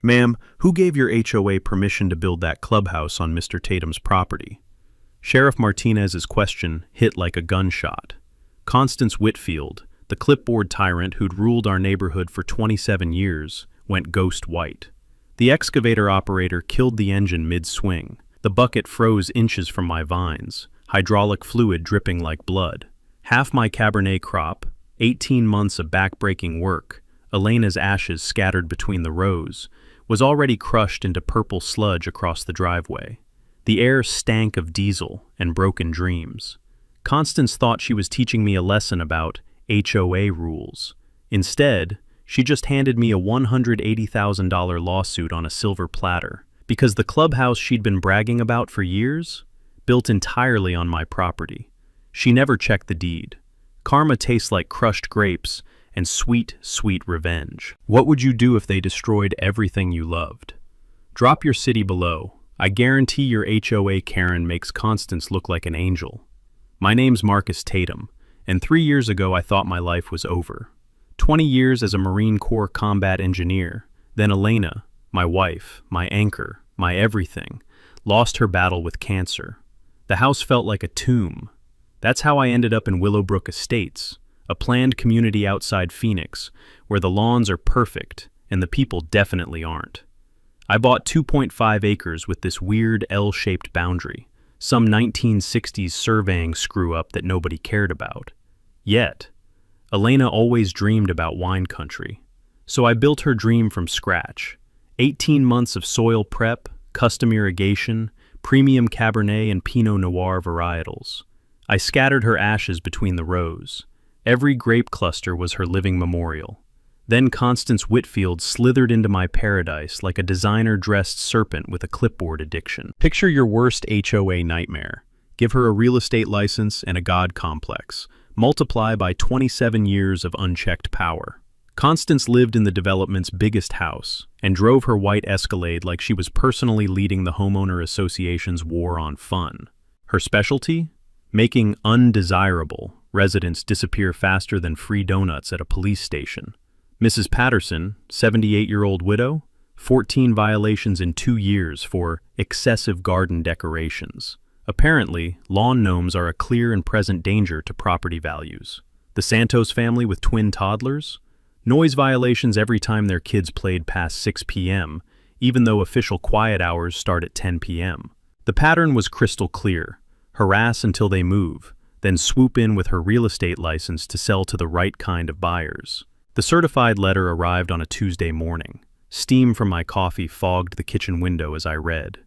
Ma'am, who gave your HOA permission to build that clubhouse on Mr. Tatum's property? Sheriff Martinez's question hit like a gunshot. Constance Whitfield, the clipboard tyrant who'd ruled our neighborhood for 27 years, went ghost white. The excavator operator killed the engine mid-swing. The bucket froze inches from my vines, hydraulic fluid dripping like blood. Half my Cabernet crop, 18 months of back-breaking work, Elena's ashes scattered between the rows, was already crushed into purple sludge across the driveway. The air stank of diesel and broken dreams. Constance thought she was teaching me a lesson about HOA rules. Instead, she just handed me a $180,000 lawsuit on a silver platter, because the clubhouse she'd been bragging about for years, built entirely on my property. She never checked the deed. Karma tastes like crushed grapes and sweet, sweet revenge. What would you do if they destroyed everything you loved? Drop your city below. I guarantee your HOA Karen makes Constance look like an angel. My name's Marcus Tatum, and 3 years ago I thought my life was over. 20 years as a Marine Corps combat engineer, then Elena, my wife, my anchor, my everything, lost her battle with cancer. The house felt like a tomb. That's how I ended up in Willowbrook Estates, a planned community outside Phoenix, where the lawns are perfect and the people definitely aren't. I bought 2.5 acres with this weird L-shaped boundary, some 1960s surveying screw-up that nobody cared about. Yet, Elena always dreamed about wine country, so I built her dream from scratch. 18 months of soil prep, custom irrigation, premium Cabernet and Pinot Noir varietals. I scattered her ashes between the rows. Every grape cluster was her living memorial. Then Constance Whitfield slithered into my paradise like a designer-dressed serpent with a clipboard addiction. Picture your worst HOA nightmare. Give her a real estate license and a God complex. Multiply by 27 years of unchecked power. Constance lived in the development's biggest house and drove her white Escalade like she was personally leading the homeowner association's war on fun. Her specialty? Making undesirable residents disappear faster than free donuts at a police station. Mrs. Patterson, 78-year-old widow, 14 violations in 2 years for excessive garden decorations. Apparently, lawn gnomes are a clear and present danger to property values. The Santos family with twin toddlers? Noise violations every time their kids played past 6 p.m., even though official quiet hours start at 10 p.m. The pattern was crystal clear. Harass until they move, then swoop in with her real estate license to sell to the right kind of buyers. The certified letter arrived on a Tuesday morning. Steam from my coffee fogged the kitchen window as I read.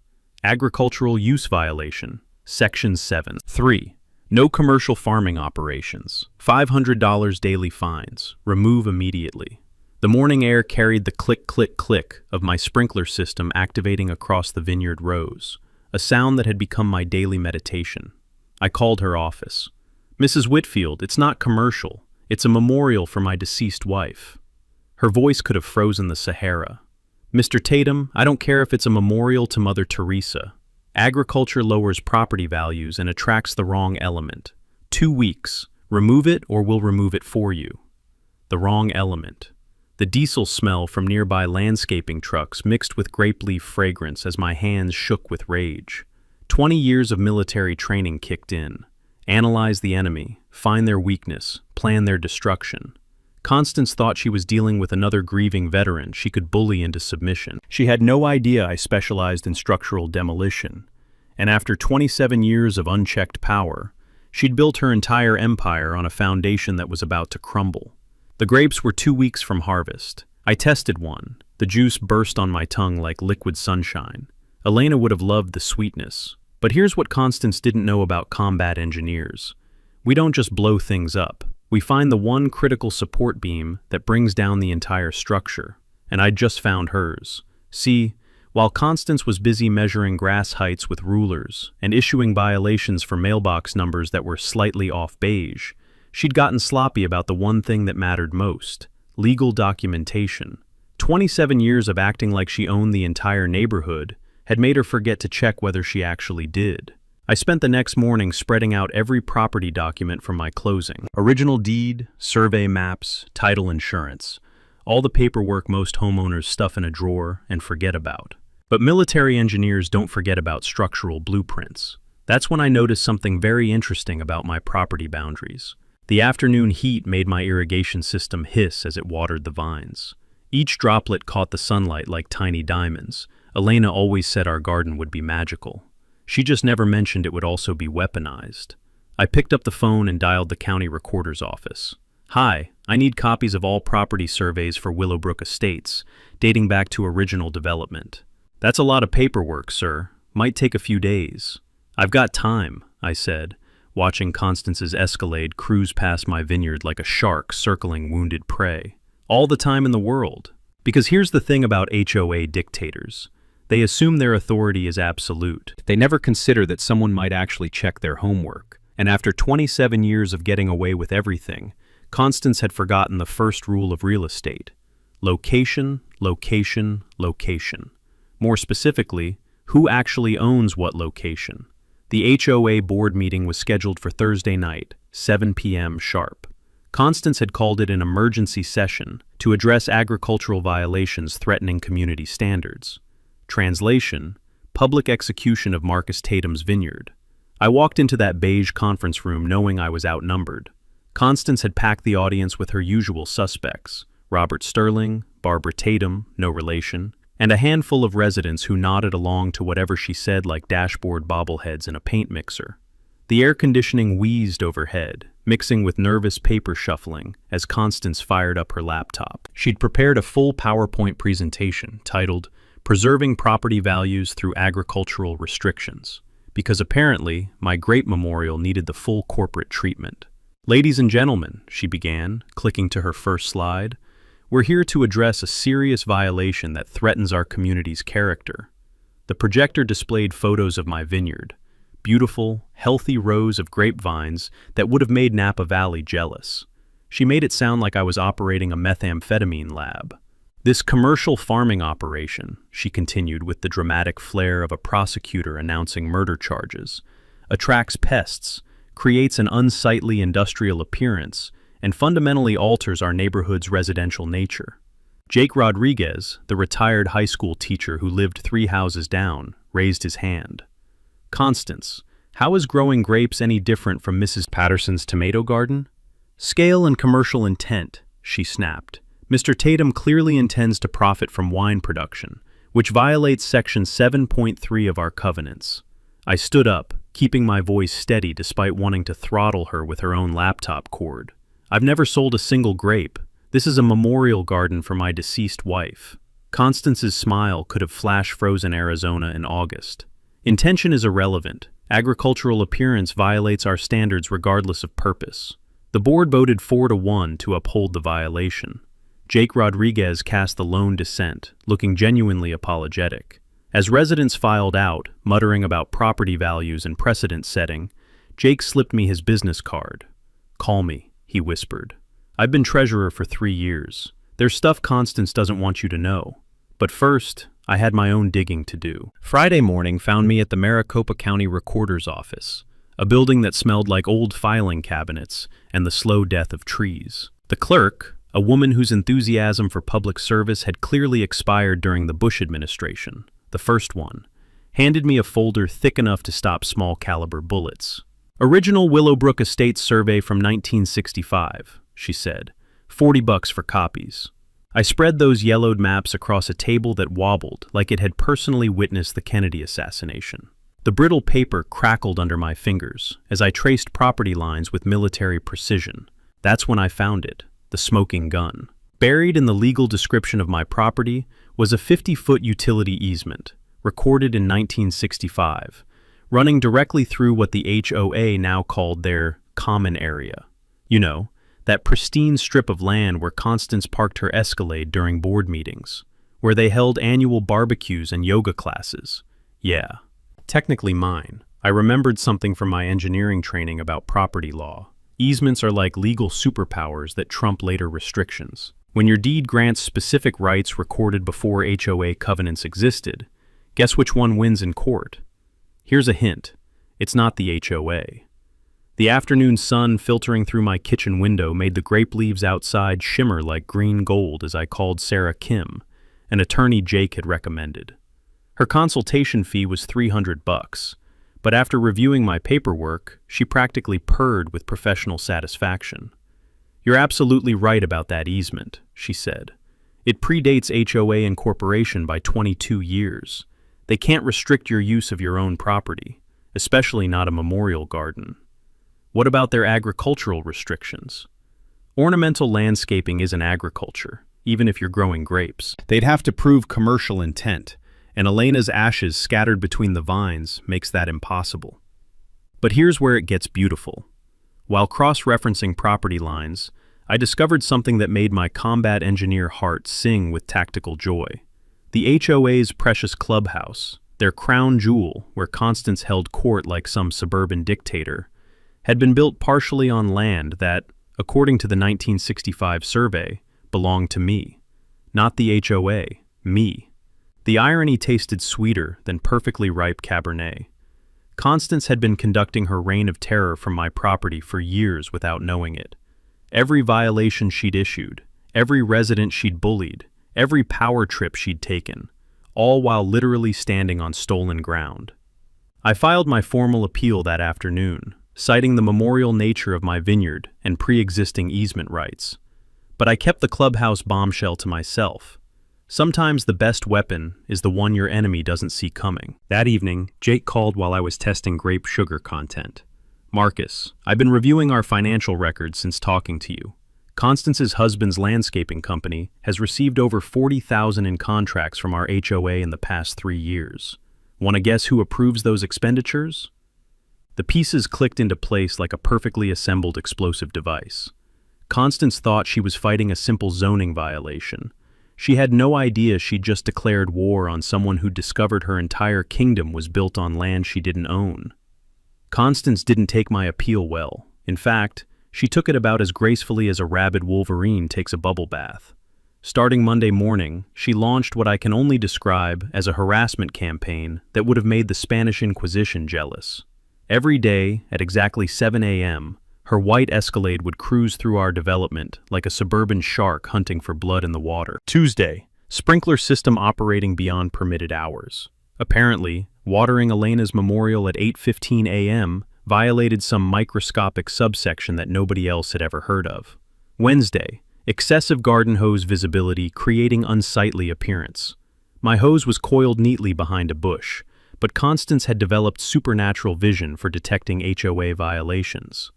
Agricultural use violation, Section 7. 3. No commercial farming operations. $500 daily fines. Remove immediately. The morning air carried the click, click, click of my sprinkler system activating across the Vineyard rows, a sound that had become my daily meditation. I called her office. Mrs. Whitfield, it's not commercial. It's a memorial for my deceased wife. Her voice could have frozen the Sahara. Mr. Tatum, I don't care if it's a memorial to Mother Teresa. Agriculture lowers property values and attracts the wrong element. 2 weeks. Remove it or we'll remove it for you. The wrong element. The diesel smell from nearby landscaping trucks mixed with grape leaf fragrance as my hands shook with rage. 20 years of military training kicked in. Analyze the enemy, find their weakness, plan their destruction. Constance thought she was dealing with another grieving veteran she could bully into submission. She had no idea I specialized in structural demolition, and after 27 years of unchecked power, she'd built her entire empire on a foundation that was about to crumble. The grapes were 2 weeks from harvest. I tested one. The juice burst on my tongue like liquid sunshine. Elena would have loved the sweetness. But here's what Constance didn't know about combat engineers. We don't just blow things up. We find the one critical support beam that brings down the entire structure. And I'd just found hers. See, while Constance was busy measuring grass heights with rulers and issuing violations for mailbox numbers that were slightly off beige, she'd gotten sloppy about the one thing that mattered most: legal documentation. 27 years of acting like she owned the entire neighborhood had made her forget to check whether she actually did. I spent the next morning spreading out every property document from my closing. Original deed, survey maps, title insurance. all the paperwork most homeowners stuff in a drawer and forget about. But military engineers don't forget about structural blueprints. That's when I noticed something very interesting about my property boundaries. The afternoon heat made my irrigation system hiss as it watered the vines. Each droplet caught the sunlight like tiny diamonds. Elena always said our garden would be magical. She just never mentioned it would also be weaponized. I picked up the phone and dialed the county recorder's office. "Hi, I need copies of all property surveys for Willowbrook Estates, dating back to original development." "That's a lot of paperwork, sir. Might take a few days." "I've got time," I said, watching Constance's Escalade cruise past my vineyard like a shark circling wounded prey. "All the time in the world." Because here's the thing about HOA dictators. They assume their authority is absolute. They never consider that someone might actually check their homework. And after 27 years of getting away with everything, Constance had forgotten the first rule of real estate. Location, location, location. More specifically, who actually owns what location? The HOA board meeting was scheduled for Thursday night, 7 p.m. sharp. Constance had called it an emergency session to address agricultural violations threatening community standards. Translation: public execution of Marcus Tatum's vineyard. I walked into that beige conference room knowing I was outnumbered. Constance had packed the audience with her usual suspects: Robert Sterling, Barbara Tatum, no relation, and a handful of residents who nodded along to whatever she said like dashboard bobbleheads in a paint mixer. The air conditioning wheezed overhead, mixing with nervous paper shuffling as Constance fired up her laptop. She'd prepared a full PowerPoint presentation titled "Preserving Property Values Through Agricultural Restrictions," because apparently my grape memorial needed the full corporate treatment. "Ladies and gentlemen," she began, clicking to her first slide, "we're here to address a serious violation that threatens our community's character." The projector displayed photos of my vineyard, beautiful, healthy rows of grapevines that would have made Napa Valley jealous. She made it sound like I was operating a methamphetamine lab. "This commercial farming operation," she continued with the dramatic flair of a prosecutor announcing murder charges, "attracts pests, creates an unsightly industrial appearance, and fundamentally alters our neighborhood's residential nature." Jake Rodriguez, the retired high school teacher who lived 3 houses down, raised his hand. "Constance, how is growing grapes any different from Mrs. Patterson's tomato garden?" "Scale and commercial intent," she snapped. "Mr. Tatum clearly intends to profit from wine production, which violates Section 7.3 of our covenants." I stood up, keeping my voice steady despite wanting to throttle her with her own laptop cord. "I've never sold a single grape. This is a memorial garden for my deceased wife." Constance's smile could have flash-frozen Arizona in August. "Intention is irrelevant. Agricultural appearance violates our standards regardless of purpose." The board voted 4-1 to uphold the violation. Jake Rodriguez cast the lone dissent, looking genuinely apologetic. As residents filed out, muttering about property values and precedent setting, Jake slipped me his business card. "Call me," he whispered. "I've been treasurer for 3 years. There's stuff Constance doesn't want you to know. But first, I had my own digging to do." Friday morning found me at the Maricopa County Recorder's office, a building that smelled like old filing cabinets and the slow death of trees. The clerk, a woman whose enthusiasm for public service had clearly expired during the Bush administration, the first one, handed me a folder thick enough to stop small-caliber bullets. "Original Willowbrook Estates survey from 1965, she said. $40 for copies." I spread those yellowed maps across a table that wobbled like it had personally witnessed the Kennedy assassination. The brittle paper crackled under my fingers as I traced property lines with military precision. That's when I found it, the smoking gun. Buried in the legal description of my property was a 50-foot utility easement, recorded in 1965, running directly through what the HOA now called their common area. You know, that pristine strip of land where Constance parked her Escalade during board meetings, where they held annual barbecues and yoga classes. Yeah, technically mine. I remembered something from my engineering training about property law. Easements are like legal superpowers that trump later restrictions. When your deed grants specific rights recorded before HOA covenants existed, guess which one wins in court? Here's a hint. It's not the HOA. The afternoon sun filtering through my kitchen window made the grape leaves outside shimmer like green gold as I called Sarah Kim, an attorney Jake had recommended. Her consultation fee was $300, but after reviewing my paperwork, she practically purred with professional satisfaction. "You're absolutely right about that easement," she said. "It predates HOA incorporation by 22 years. They can't restrict your use of your own property, especially not a memorial garden." What about their agricultural restrictions? Ornamental landscaping isn't agriculture, even if you're growing grapes. They'd have to prove commercial intent, and Elena's ashes scattered between the vines makes that impossible. But here's where it gets beautiful. While cross-referencing property lines, I discovered something that made my combat engineer heart sing with tactical joy. The HOA's precious clubhouse, their crown jewel where Constance held court like some suburban dictator, had been built partially on land that, according to the 1965 survey, belonged to me. Not the HOA, me. The irony tasted sweeter than perfectly ripe Cabernet. Constance had been conducting her reign of terror from my property for years without knowing it. Every violation she'd issued, every resident she'd bullied, every power trip she'd taken, all while literally standing on stolen ground. I filed my formal appeal that afternoon, citing the memorial nature of my vineyard and pre-existing easement rights. But I kept the clubhouse bombshell to myself. Sometimes the best weapon is the one your enemy doesn't see coming. That evening, Jake called while I was testing grape sugar content. "Marcus, I've been reviewing our financial records since talking to you. Constance's husband's landscaping company has received over $40,000 in contracts from our HOA in the past 3 years. Want to guess who approves those expenditures?" The pieces clicked into place like a perfectly assembled explosive device. Constance thought she was fighting a simple zoning violation. She had no idea she'd just declared war on someone who discovered her entire kingdom was built on land she didn't own. Constance didn't take my appeal well. In fact, she took it about as gracefully as a rabid wolverine takes a bubble bath. Starting Monday morning, she launched what I can only describe as a harassment campaign that would have made the Spanish Inquisition jealous. Every day, at exactly 7 a.m., her white Escalade would cruise through our development like a suburban shark hunting for blood in the water. Tuesday, sprinkler system operating beyond permitted hours. Apparently, watering Elena's memorial at 8:15 a.m. violated some microscopic subsection that nobody else had ever heard of. Wednesday, excessive garden hose visibility creating unsightly appearance. My hose was coiled neatly behind a bush, but Constance had developed supernatural vision for detecting HOA violations.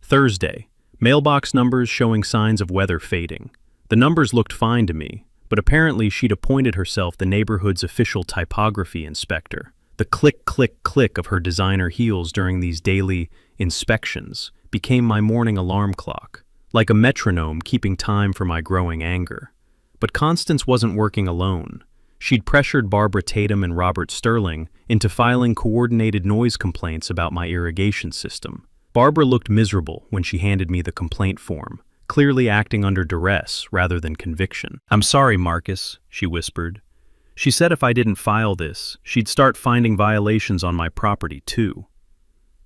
Thursday, mailbox numbers showing signs of weather fading. The numbers looked fine to me, but apparently she'd appointed herself the neighborhood's official typography inspector. The click, click, click of her designer heels during these daily inspections became my morning alarm clock, like a metronome keeping time for my growing anger. But Constance wasn't working alone. She'd pressured Barbara Tatum and Robert Sterling into filing coordinated noise complaints about my irrigation system. Barbara looked miserable when she handed me the complaint form, clearly acting under duress rather than conviction. "I'm sorry, Marcus," she whispered. She said if I didn't file this, she'd start finding violations on my property too.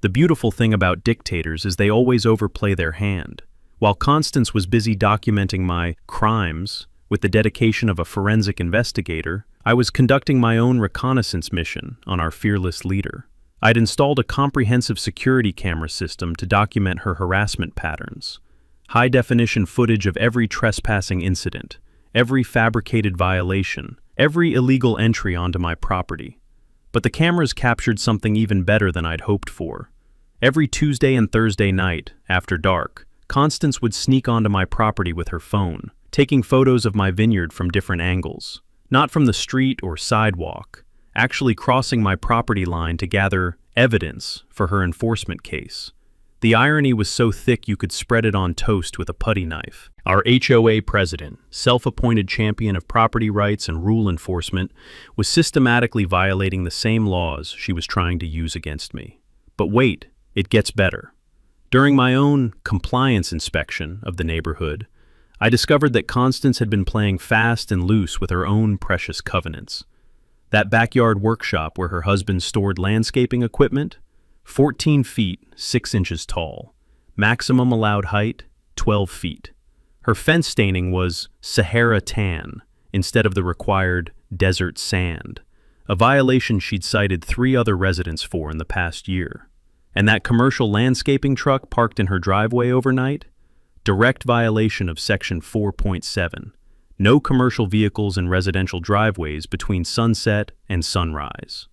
The beautiful thing about dictators is they always overplay their hand. While Constance was busy documenting my crimes with the dedication of a forensic investigator, I was conducting my own reconnaissance mission on our fearless leader. I'd installed a comprehensive security camera system to document her harassment patterns. High-definition footage of every trespassing incident, every fabricated violation, every illegal entry onto my property. But the cameras captured something even better than I'd hoped for. Every Tuesday and Thursday night, after dark, Constance would sneak onto my property with her phone, taking photos of my vineyard from different angles. Not from the street or sidewalk, actually crossing my property line to gather evidence for her enforcement case. The irony was so thick you could spread it on toast with a putty knife. Our HOA president, self-appointed champion of property rights and rule enforcement, was systematically violating the same laws she was trying to use against me. But wait, it gets better. During my own compliance inspection of the neighborhood, I discovered that Constance had been playing fast and loose with her own precious covenants. That backyard workshop where her husband stored landscaping equipment? 14 feet, 6 inches tall. Maximum allowed height, 12 feet. Her fence staining was Sahara tan instead of the required desert sand, a violation she'd cited 3 other residents for in the past year. And that commercial landscaping truck parked in her driveway overnight? Direct violation of Section 4.7. No commercial vehicles in residential driveways between sunset and sunrise.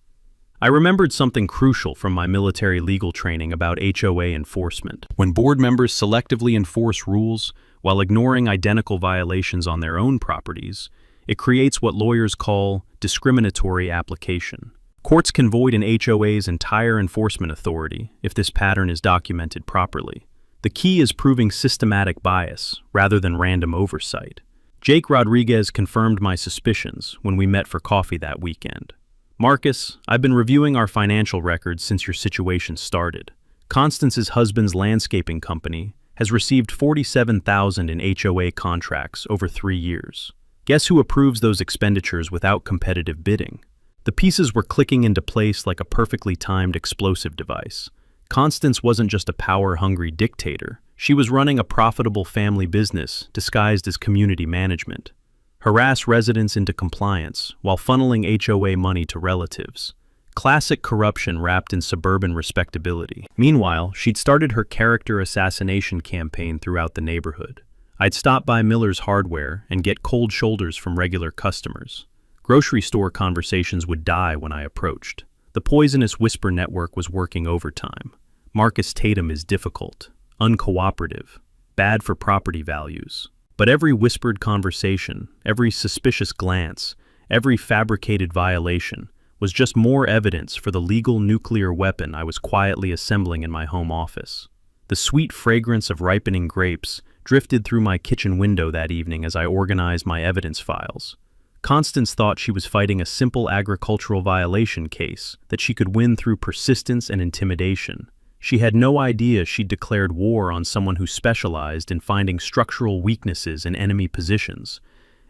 I remembered something crucial from my military legal training about HOA enforcement. When board members selectively enforce rules while ignoring identical violations on their own properties, it creates what lawyers call discriminatory application. Courts can void an HOA's entire enforcement authority if this pattern is documented properly. The key is proving systematic bias rather than random oversight. Jake Rodriguez confirmed my suspicions when we met for coffee that weekend. Marcus, I've been reviewing our financial records since your situation started. Constance's husband's landscaping company has received $47,000 in HOA contracts over 3 years. Guess who approves those expenditures without competitive bidding? The pieces were clicking into place like a perfectly timed explosive device. Constance wasn't just a power-hungry dictator. She was running a profitable family business disguised as community management. Harass residents into compliance while funneling HOA money to relatives. Classic corruption wrapped in suburban respectability. Meanwhile, she'd started her character assassination campaign throughout the neighborhood. I'd stop by Miller's Hardware and get cold shoulders from regular customers. Grocery store conversations would die when I approached. The poisonous whisper network was working overtime. Marcus Tatum is difficult, uncooperative, bad for property values. But every whispered conversation, every suspicious glance, every fabricated violation was just more evidence for the legal nuclear weapon I was quietly assembling in my home office. The sweet fragrance of ripening grapes drifted through my kitchen window that evening as I organized my evidence files. Constance thought she was fighting a simple agricultural violation case that she could win through persistence and intimidation. She had no idea she'd declared war on someone who specialized in finding structural weaknesses in enemy positions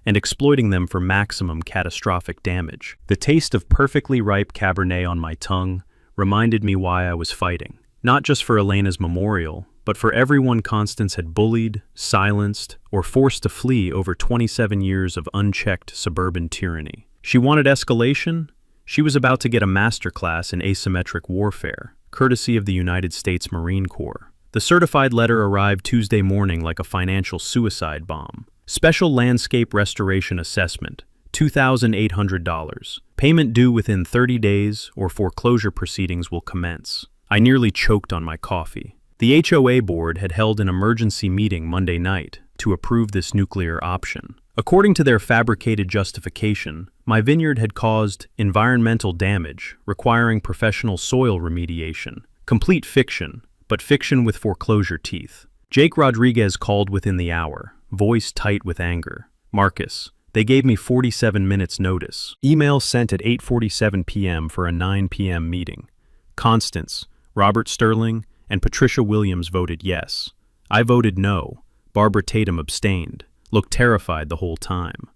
and exploiting them for maximum catastrophic damage. The taste of perfectly ripe Cabernet on my tongue reminded me why I was fighting. Not just for Elena's memorial, but for everyone Constance had bullied, silenced, or forced to flee over 27 years of unchecked suburban tyranny. She wanted escalation? She was about to get a masterclass in asymmetric warfare, courtesy of the United States Marine Corps. The certified letter arrived Tuesday morning like a financial suicide bomb. Special Landscape Restoration Assessment, $2,800. Payment due within 30 days or foreclosure proceedings will commence. I nearly choked on my coffee. The HOA board had held an emergency meeting Monday night to approve this nuclear option. According to their fabricated justification, my vineyard had caused environmental damage requiring professional soil remediation. Complete fiction, but fiction with foreclosure teeth. Jake Rodriguez called within the hour, voice tight with anger. Marcus, they gave me 47 minutes notice. Email sent at 8:47 p.m. for a 9 p.m. meeting. Constance, Robert Sterling, and Patricia Williams voted yes. I voted no. Barbara Tatum abstained, looked terrified the whole time.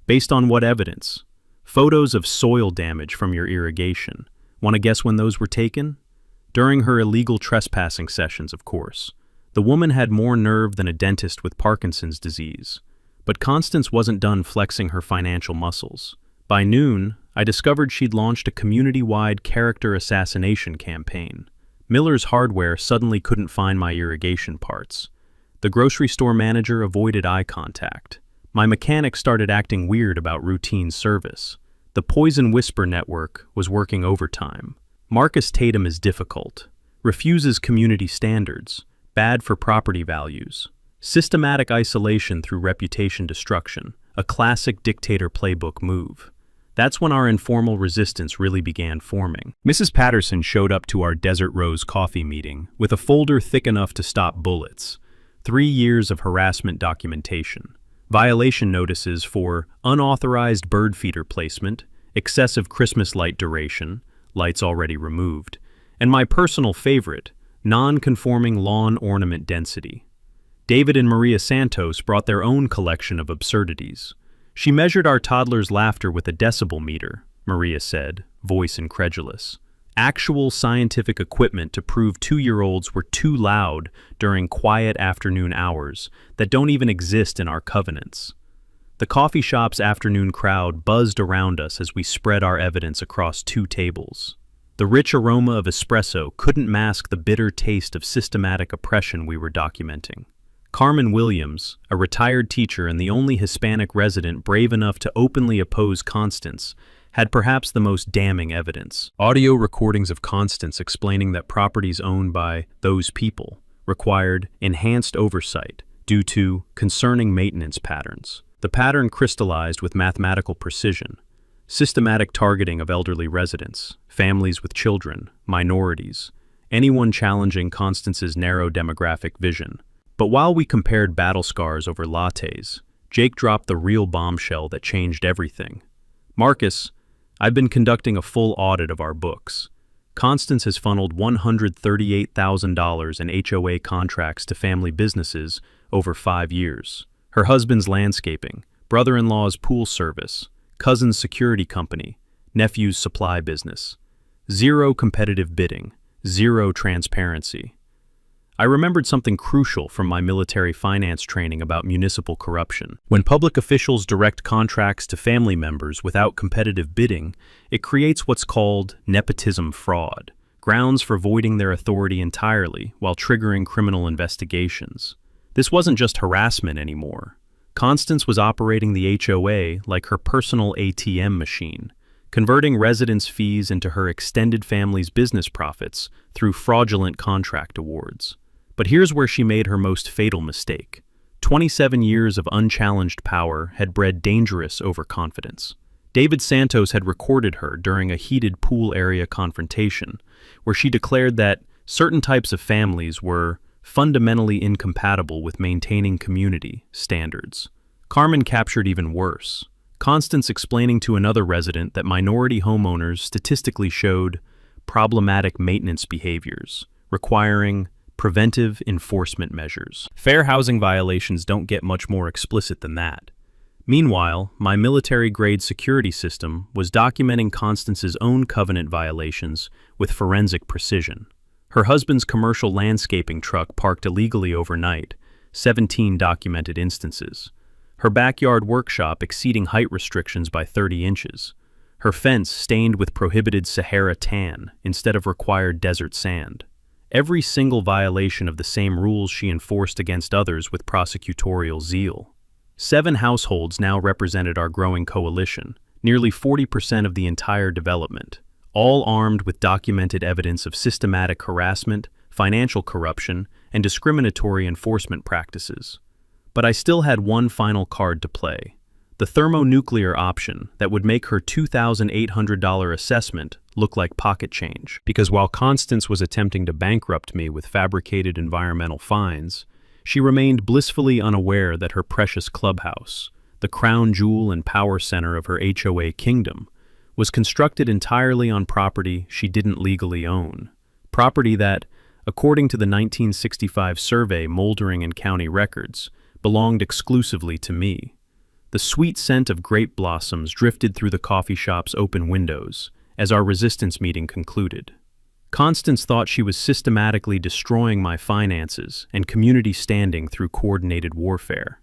Based on what evidence? Photos of soil damage from your irrigation. Want to guess when those were taken? During her illegal trespassing sessions, of course. The woman had more nerve than a dentist with Parkinson's disease. But Constance wasn't done flexing her financial muscles. By noon, I discovered she'd launched a community-wide character assassination campaign. Miller's Hardware suddenly couldn't find my irrigation parts. The grocery store manager avoided eye contact. My mechanic started acting weird about routine service. The Poison Whisper network was working overtime. Marcus Tatum is difficult, refuses community standards, bad for property values. Systematic isolation through reputation destruction, a classic dictator playbook move. That's when our informal resistance really began forming. Mrs. Patterson showed up to our Desert Rose coffee meeting with a folder thick enough to stop bullets. 3 years of harassment documentation. Violation notices for unauthorized bird feeder placement, excessive Christmas light duration, lights already removed, and my personal favorite, non-conforming lawn ornament density. David and Maria Santos brought their own collection of absurdities. She measured our toddler's laughter with a decibel meter, Maria said, voice incredulous. Actual scientific equipment to prove 2-year-olds were too loud during quiet afternoon hours that don't even exist in our covenants. The coffee shop's afternoon crowd buzzed around us as we spread our evidence across 2 tables. The rich aroma of espresso couldn't mask the bitter taste of systematic oppression we were documenting. Carmen Williams, a retired teacher and the only Hispanic resident brave enough to openly oppose Constance, had perhaps the most damning evidence. Audio recordings of Constance explaining that properties owned by those people required enhanced oversight due to concerning maintenance patterns. The pattern crystallized with mathematical precision: systematic targeting of elderly residents, families with children, minorities, anyone challenging Constance's narrow demographic vision. But while we compared battle scars over lattes, Jake dropped the real bombshell that changed everything. "Marcus, I've been conducting a full audit of our books. Constance has funneled $138,000 in HOA contracts to family businesses over 5 years. Her husband's landscaping, brother-in-law's pool service, cousin's security company, nephew's supply business. Zero competitive bidding, zero transparency." I remembered something crucial from my military finance training about municipal corruption. When public officials direct contracts to family members without competitive bidding, it creates what's called nepotism fraud, grounds for voiding their authority entirely while triggering criminal investigations. This wasn't just harassment anymore. Constance was operating the HOA like her personal ATM machine, converting residents' fees into her extended family's business profits through fraudulent contract awards. But here's where she made her most fatal mistake. 27 years of unchallenged power had bred dangerous overconfidence. David Santos had recorded her during a heated pool area confrontation, where she declared that certain types of families were fundamentally incompatible with maintaining community standards. Carmen captured even worse. Constance explaining to another resident that minority homeowners statistically showed problematic maintenance behaviors, requiring preventive enforcement measures. Fair housing violations don't get much more explicit than that. Meanwhile, my military-grade security system was documenting Constance's own covenant violations with forensic precision. Her husband's commercial landscaping truck parked illegally overnight, 17 documented instances. Her backyard workshop exceeding height restrictions by 30 inches. Her fence stained with prohibited Sahara tan instead of required desert sand. Every single violation of the same rules she enforced against others with prosecutorial zeal. 7 households now represented our growing coalition, nearly 40% of the entire development, all armed with documented evidence of systematic harassment, financial corruption, and discriminatory enforcement practices. But I still had one final card to play: the thermonuclear option that would make her $2,800 assessment look like pocket change. Because while Constance was attempting to bankrupt me with fabricated environmental fines, she remained blissfully unaware that her precious clubhouse, the crown jewel and power center of her HOA kingdom, was constructed entirely on property she didn't legally own. Property that, according to the 1965 survey moldering in county records, belonged exclusively to me. The sweet scent of grape blossoms drifted through the coffee shop's open windows as our resistance meeting concluded. Constance thought she was systematically destroying my finances and community standing through coordinated warfare.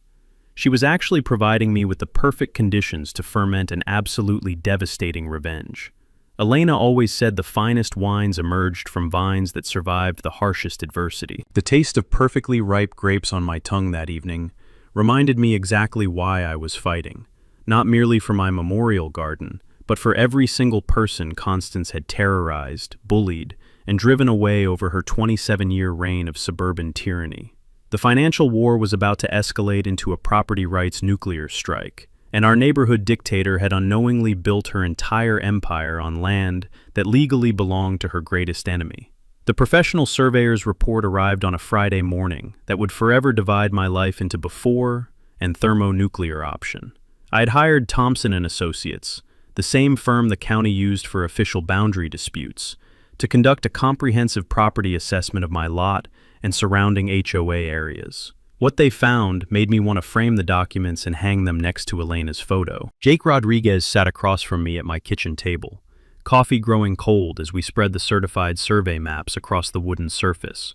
She was actually providing me with the perfect conditions to ferment an absolutely devastating revenge. Elena always said the finest wines emerged from vines that survived the harshest adversity. The taste of perfectly ripe grapes on my tongue that evening reminded me exactly why I was fighting, not merely for my memorial garden, but for every single person Constance had terrorized, bullied, and driven away over her 27-year reign of suburban tyranny. The financial war was about to escalate into a property rights nuclear strike, and our neighborhood dictator had unknowingly built her entire empire on land that legally belonged to her greatest enemy. The professional surveyor's report arrived on a Friday morning that would forever divide my life into before and thermonuclear option. I had hired Thompson & Associates, the same firm the county used for official boundary disputes, to conduct a comprehensive property assessment of my lot and surrounding HOA areas. What they found made me want to frame the documents and hang them next to Elena's photo. Jake Rodriguez sat across from me at my kitchen table, coffee growing cold as we spread the certified survey maps across the wooden surface.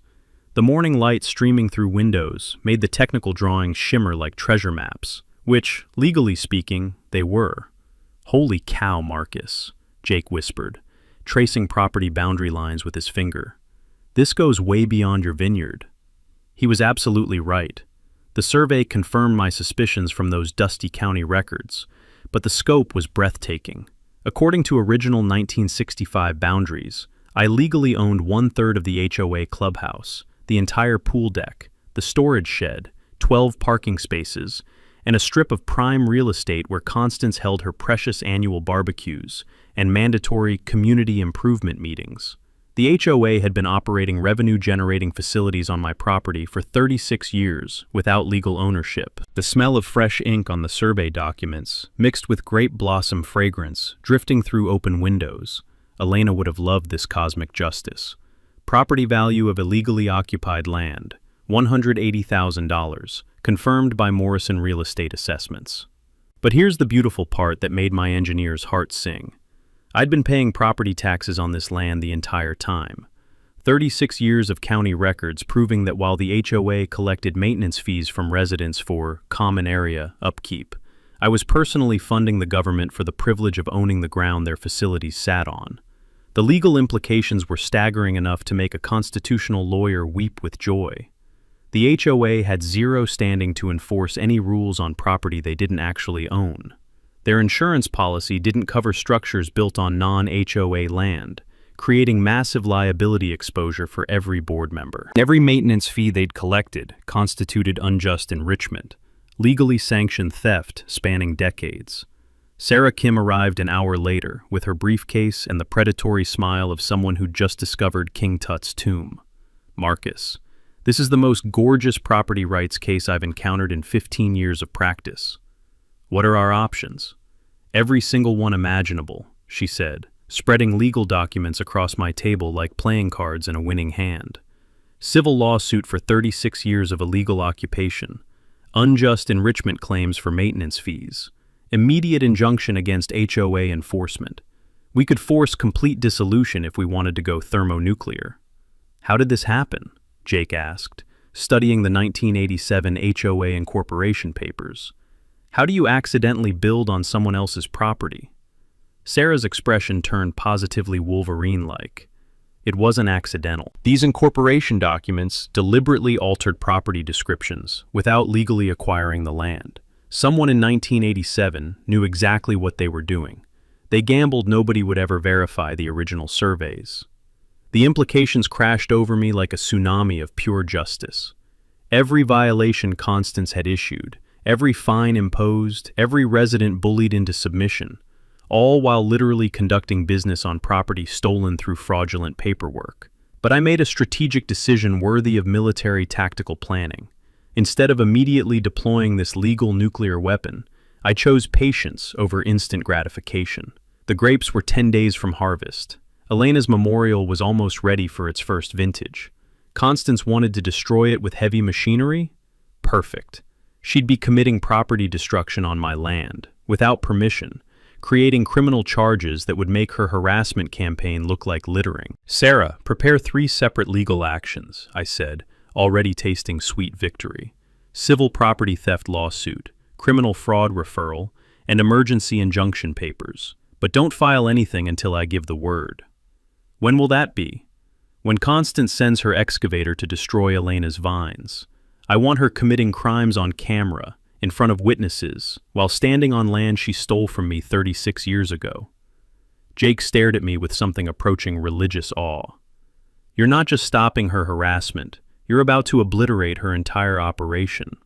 The morning light streaming through windows made the technical drawings shimmer like treasure maps, which, legally speaking, they were. "Holy cow, Marcus," Jake whispered, tracing property boundary lines with his finger. "This goes way beyond your vineyard." He was absolutely right. The survey confirmed my suspicions from those dusty county records, but the scope was breathtaking. According to original 1965 boundaries, I legally owned 1/3 of the HOA clubhouse, the entire pool deck, the storage shed, 12 parking spaces, and a strip of prime real estate where Constance held her precious annual barbecues and mandatory community improvement meetings. The HOA had been operating revenue-generating facilities on my property for 36 years without legal ownership. The smell of fresh ink on the survey documents, mixed with grape blossom fragrance drifting through open windows. Elena would have loved this cosmic justice. Property value of illegally occupied land, $180,000, confirmed by Morrison Real Estate Assessments. But here's the beautiful part that made my engineer's heart sing. I'd been paying property taxes on this land the entire time. 36 years of county records proving that while the HOA collected maintenance fees from residents for common area upkeep, I was personally funding the government for the privilege of owning the ground their facilities sat on. The legal implications were staggering enough to make a constitutional lawyer weep with joy. The HOA had zero standing to enforce any rules on property they didn't actually own. Their insurance policy didn't cover structures built on non-HOA land, creating massive liability exposure for every board member. Every maintenance fee they'd collected constituted unjust enrichment, legally sanctioned theft spanning decades. Sarah Kim arrived an hour later with her briefcase and the predatory smile of someone who'd just discovered King Tut's tomb. "Marcus, this is the most gorgeous property rights case I've encountered in 15 years of practice. What are our options?" "Every single one imaginable," she said, spreading legal documents across my table like playing cards in a winning hand. "Civil lawsuit for 36 years of illegal occupation, unjust enrichment claims for maintenance fees, immediate injunction against HOA enforcement. We could force complete dissolution if we wanted to go thermonuclear." "How did this happen?" Jake asked, studying the 1987 HOA incorporation papers. "How do you accidentally build on someone else's property?" Sarah's expression turned positively Wolverine-like. "It wasn't accidental. These incorporation documents deliberately altered property descriptions without legally acquiring the land. Someone in 1987 knew exactly what they were doing. They gambled nobody would ever verify the original surveys. The implications crashed over me like a tsunami of pure justice. Every violation Constance had issued, every fine imposed, every resident bullied into submission, all while literally conducting business on property stolen through fraudulent paperwork. But I made a strategic decision worthy of military tactical planning. Instead of immediately deploying this legal nuclear weapon, I chose patience over instant gratification. The grapes were 10 days from harvest. Elena's memorial was almost ready for its first vintage. Constance wanted to destroy it with heavy machinery? Perfect. She'd be committing property destruction on my land, without permission, creating criminal charges that would make her harassment campaign look like littering. "Sarah, prepare 3 separate legal actions," I said, already tasting sweet victory. "Civil property theft lawsuit, criminal fraud referral, and emergency injunction papers. But don't file anything until I give the word." "When will that be?" "When Constance sends her excavator to destroy Elena's vines. I want her committing crimes on camera, in front of witnesses, while standing on land she stole from me 36 years ago." Jake stared at me with something approaching religious awe. "You're not just stopping her harassment, you're about to obliterate her entire operation."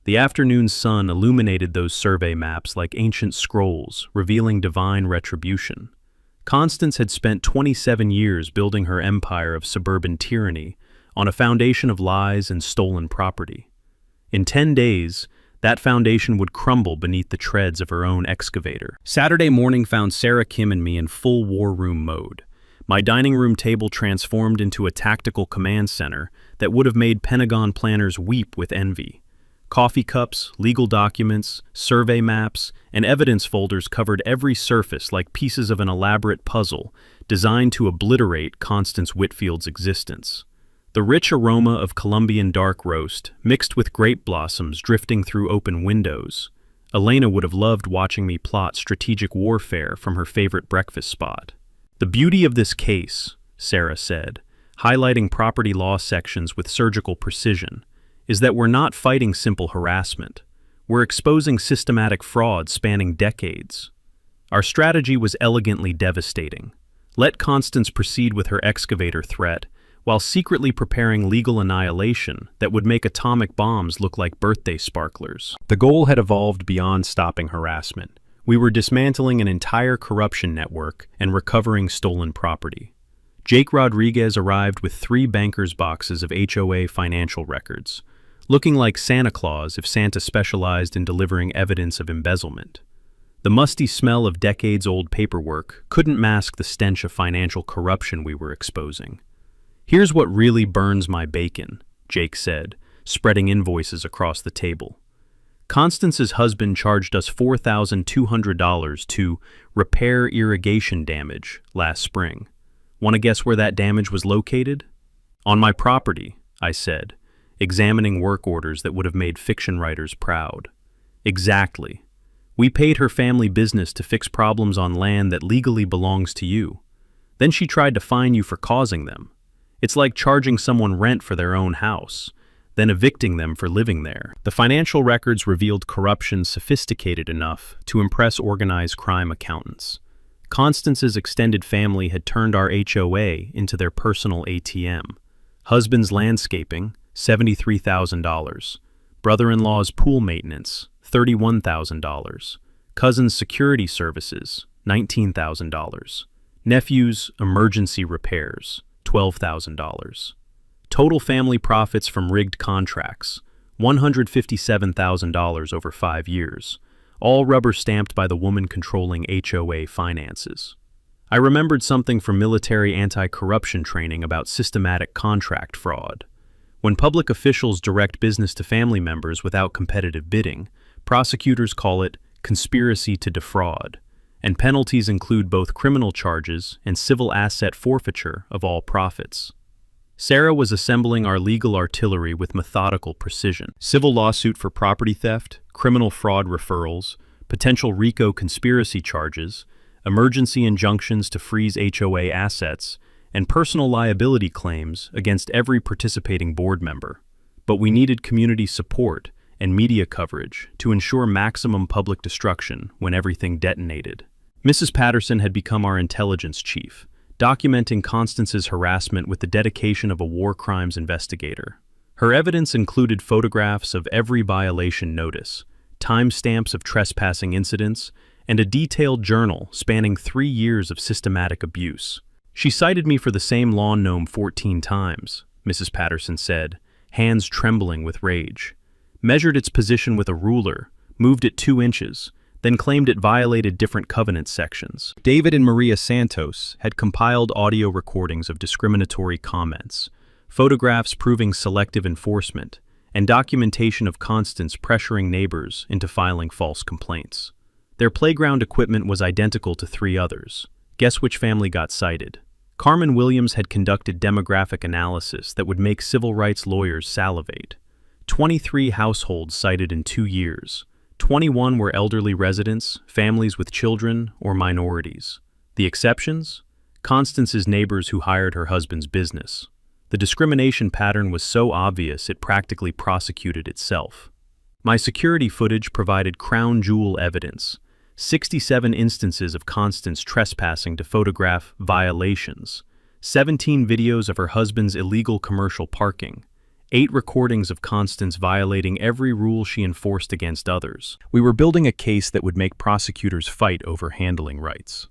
The afternoon sun illuminated those survey maps like ancient scrolls, revealing divine retribution. Constance had spent 27 years building her empire of suburban tyranny on a foundation of lies and stolen property. In 10 days, that foundation would crumble beneath the treads of her own excavator. Saturday morning found Sarah Kim and me in full war room mode. My dining room table transformed into a tactical command center that would have made Pentagon planners weep with envy. Coffee cups, legal documents, survey maps, and evidence folders covered every surface like pieces of an elaborate puzzle designed to obliterate Constance Whitfield's existence. The rich aroma of Colombian dark roast, mixed with grape blossoms drifting through open windows. Elena would have loved watching me plot strategic warfare from her favorite breakfast spot. "The beauty of this case," Sarah said, highlighting property law sections with surgical precision, "is that we're not fighting simple harassment. We're exposing systematic fraud spanning decades." Our strategy was elegantly devastating. Let Constance proceed with her excavator threat, while secretly preparing legal annihilation that would make atomic bombs look like birthday sparklers. The goal had evolved beyond stopping harassment. We were dismantling an entire corruption network and recovering stolen property. Jake Rodriguez arrived with 3 bankers' boxes of HOA financial records, looking like Santa Claus if Santa specialized in delivering evidence of embezzlement. The musty smell of decades-old paperwork couldn't mask the stench of financial corruption we were exposing. "Here's what really burns my bacon," Jake said, spreading invoices across the table. "Constance's husband charged us $4,200 to repair irrigation damage last spring. Want to guess where that damage was located?" "On my property," I said, examining work orders that would have made fiction writers proud. "Exactly. We paid her family business to fix problems on land that legally belongs to you. Then she tried to fine you for causing them. It's like charging someone rent for their own house, then evicting them for living there." The financial records revealed corruption sophisticated enough to impress organized crime accountants. Constance's extended family had turned our HOA into their personal ATM. Husband's landscaping, $73,000. Brother-in-law's pool maintenance, $31,000. Cousin's security services, $19,000. Nephew's emergency repairs, $12,000. Total family profits from rigged contracts, $157,000 over 5 years, all rubber-stamped by the woman controlling HOA finances. I remembered something from military anti-corruption training about systematic contract fraud. When public officials direct business to family members without competitive bidding, prosecutors call it conspiracy to defraud, and penalties include both criminal charges and civil asset forfeiture of all profits. Sarah was assembling our legal artillery with methodical precision. Civil lawsuit for property theft, criminal fraud referrals, potential RICO conspiracy charges, emergency injunctions to freeze HOA assets, and personal liability claims against every participating board member. But we needed community support and media coverage to ensure maximum public destruction when everything detonated. Mrs. Patterson had become our intelligence chief, documenting Constance's harassment with the dedication of a war crimes investigator. Her evidence included photographs of every violation notice, timestamps of trespassing incidents, and a detailed journal spanning 3 years of systematic abuse. "She cited me for the same lawn gnome 14 times, Mrs. Patterson said, hands trembling with rage. Measured its position with a ruler, moved it 2 inches, then claimed it violated different covenant sections. David and Maria Santos had compiled audio recordings of discriminatory comments, photographs proving selective enforcement, and documentation of Constance pressuring neighbors into filing false complaints. Their playground equipment was identical to 3 others. Guess which family got cited? Carmen Williams had conducted demographic analysis that would make civil rights lawyers salivate. 23 households cited in 2 years. 21 were elderly residents, families with children, or minorities. The exceptions? Constance's neighbors who hired her husband's business. The discrimination pattern was so obvious it practically prosecuted itself. My security footage provided crown jewel evidence. 67 instances of Constance trespassing to photograph violations. 17 videos of her husband's illegal commercial parking. 8 recordings of Constance violating every rule she enforced against others. We were building a case that would make prosecutors fight over handling rights.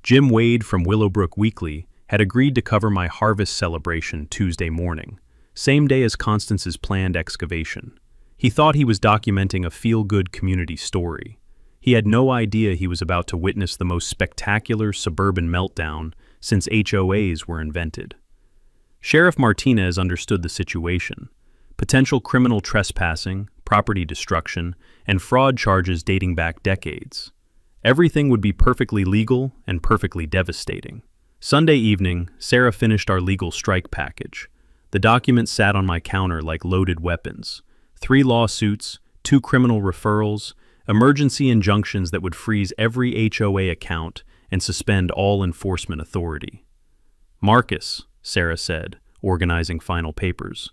Jim Wade from Willowbrook Weekly had agreed to cover my harvest celebration Tuesday morning, same day as Constance's planned excavation. He thought he was documenting a feel-good community story. He had no idea he was about to witness the most spectacular suburban meltdown since HOAs were invented. Sheriff Martinez understood the situation. Potential criminal trespassing, property destruction, and fraud charges dating back decades. Everything would be perfectly legal and perfectly devastating. Sunday evening, Sarah finished our legal strike package. The documents sat on my counter like loaded weapons. 3 lawsuits, 2 criminal referrals, emergency injunctions that would freeze every HOA account and suspend all enforcement authority. "Marcus," Sarah said, organizing final papers,